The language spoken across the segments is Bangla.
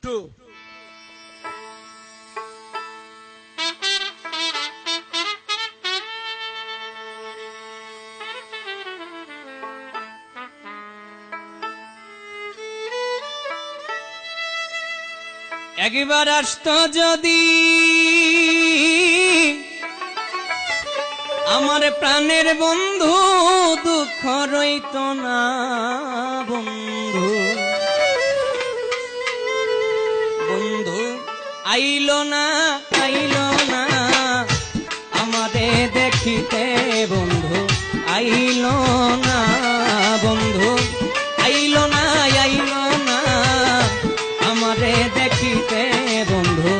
টু। একবার আসতো যদি আমার প্রাণের বন্ধু, দুঃখ রইত না বন্ধু। বন্ধু আইলো না, আইলো না আমারে দেখিতে, বন্ধু আইলো না বন্ধু, আইলো না, আইলো না আমারে দেখিতে, বন্ধু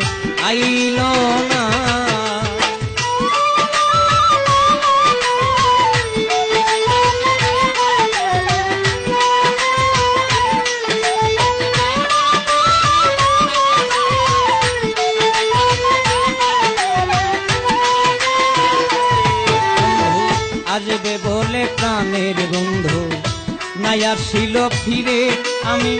আইলো না। আসবে বলে প্রাণের বন্ধু নাই আসিল ফিরে, আমি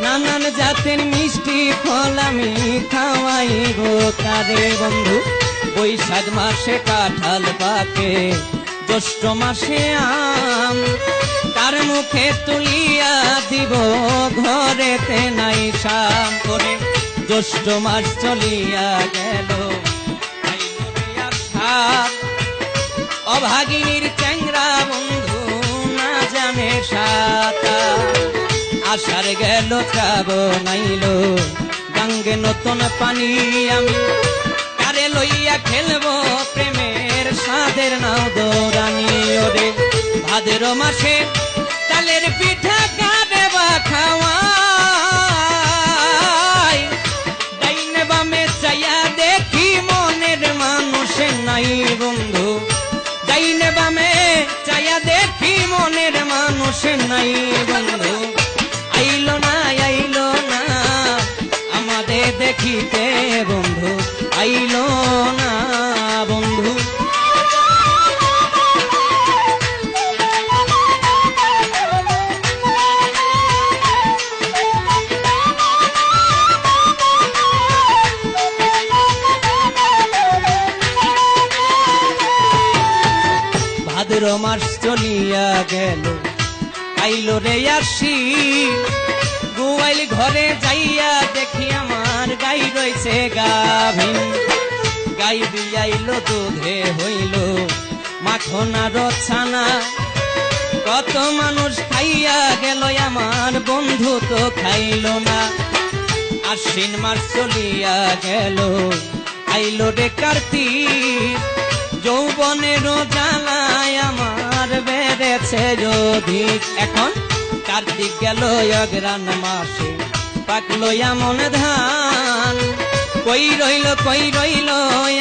নানান জাতের মিষ্টি ফল আমি খাওয়াইব তারে বন্ধু। বৈশাখ মাসে কাঁঠাল পাকে, জ্যৈষ্ঠ মাসে আম, তার মুখে তুলিয়া দিব ঘরেতে নাই শাম করে। জ্যৈষ্ঠ মাস চলিয়া গেল, অভাগিনীর চ্যাংরা বন্ধু না জানে সাঁতার। আষাঢ় গেল শ্রাবণ আইল, গাঙ্গে নতুন পানি, আমি কারে লইয়া খেলবো প্রেমের সাদের নাও দৌড়ানি। ওরে ভাদ্র মাসে তালের পিঠা কারে বা খাওয়াই, ডাইনে বামে চাইয়া দেখি মনের মানুষের নাই বন্ধু, ডাইনে বামে চাইয়া দেখি মনের মানুষের নাই বন্ধু। আইলো না, আইলো না আমাদের দেখিতে, বন্ধু আইলো না বন্ধু। ভাদ্র মাস চলিয়া গেল, আইলো রে আসি, গোয়াল ঘরে যাইয়া দেখি আমার গাই রয়েছে গাভীন। গাই দিয়াইলো দুধে হইল মাখন আর ছানা, কত মানুষ খাইয়া গেল আমার বন্ধু তো খাইল না। আশ্বিন মাস চলিয়া গেল, আইলো রে কার্তিক, যৌবনের জ্বালায় আমার বেড়েছে অধিক। এখন কার্তিক গেল অগ্রাণ মাসে, পাকলো এমন ধান, কই রইল, কই রইল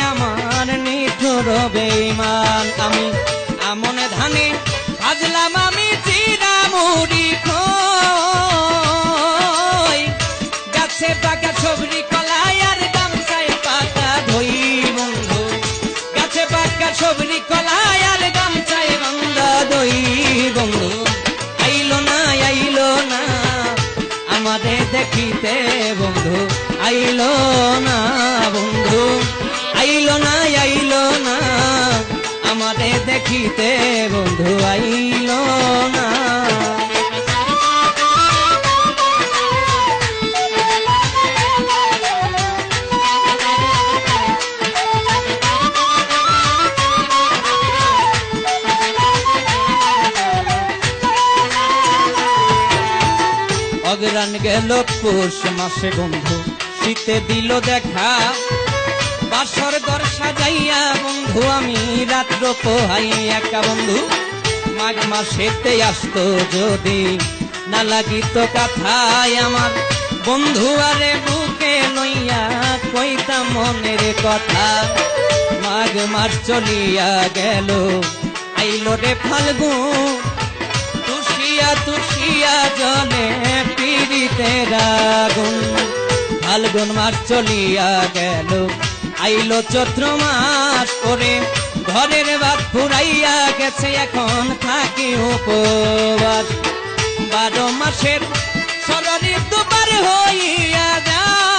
আমার নিঠুর বেঈমান। আমি আমন ধানে ভাজলাম আমি চিরা মুড়ি খই, গাছে পাকা সবরি কলাই আর গামছায় পাতা ধই বন্ধু, গাছে পাকা সবরি কলাই আর গামছায় বান্ধা দই বন্ধু। আইলো না, আইলো না আমাদের দেখিতে, বন্ধু আইলো না বন্ধু, আইলো না, আইলো না আমাদের দেখিতে, বন্ধু আইলো না। অগ্রাণ গেল পৌষ মাসে বন্ধু, শীতে দিল দেখা, বাসর ঘর সাজাইয়া বন্ধু আমি রাত্র পোহাই একা বন্ধু। মাঘ মাসেতে আসতো যদি না লাগিত কথায়, আমার বন্ধু আরে বুকে লইয়া কইতাম মনের কথা। মাঘ মাস চলিয়া গেল, আইলো রে ফাল্গুন, তুষিয়া তুষিয়া জলে পীড়িতের আগুন। ফাল্গুন মাস চলিয়া গেল, আইলো চৈত্র মাস করে, ঘরের ভাত ফুরাইয়া গেছে এখন থাকি উপবাস। 12 মাসের ষড়ঋতু পার হইয়া যায়,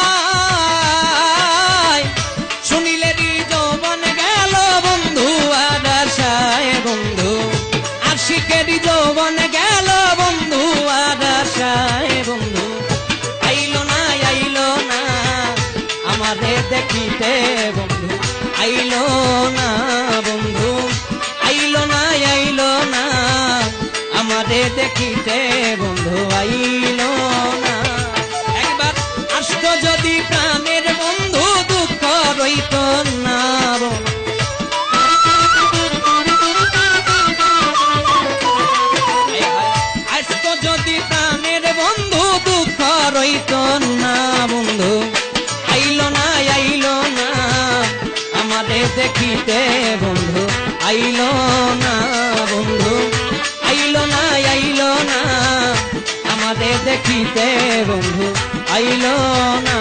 যাইতো না বন্ধু, আইলো না আইলো না আমাদের দেখিতে বন্ধু, আইলো না বন্ধু, আইলো না আইলো না আমাদের দেখিতে বন্ধু, আইলো না।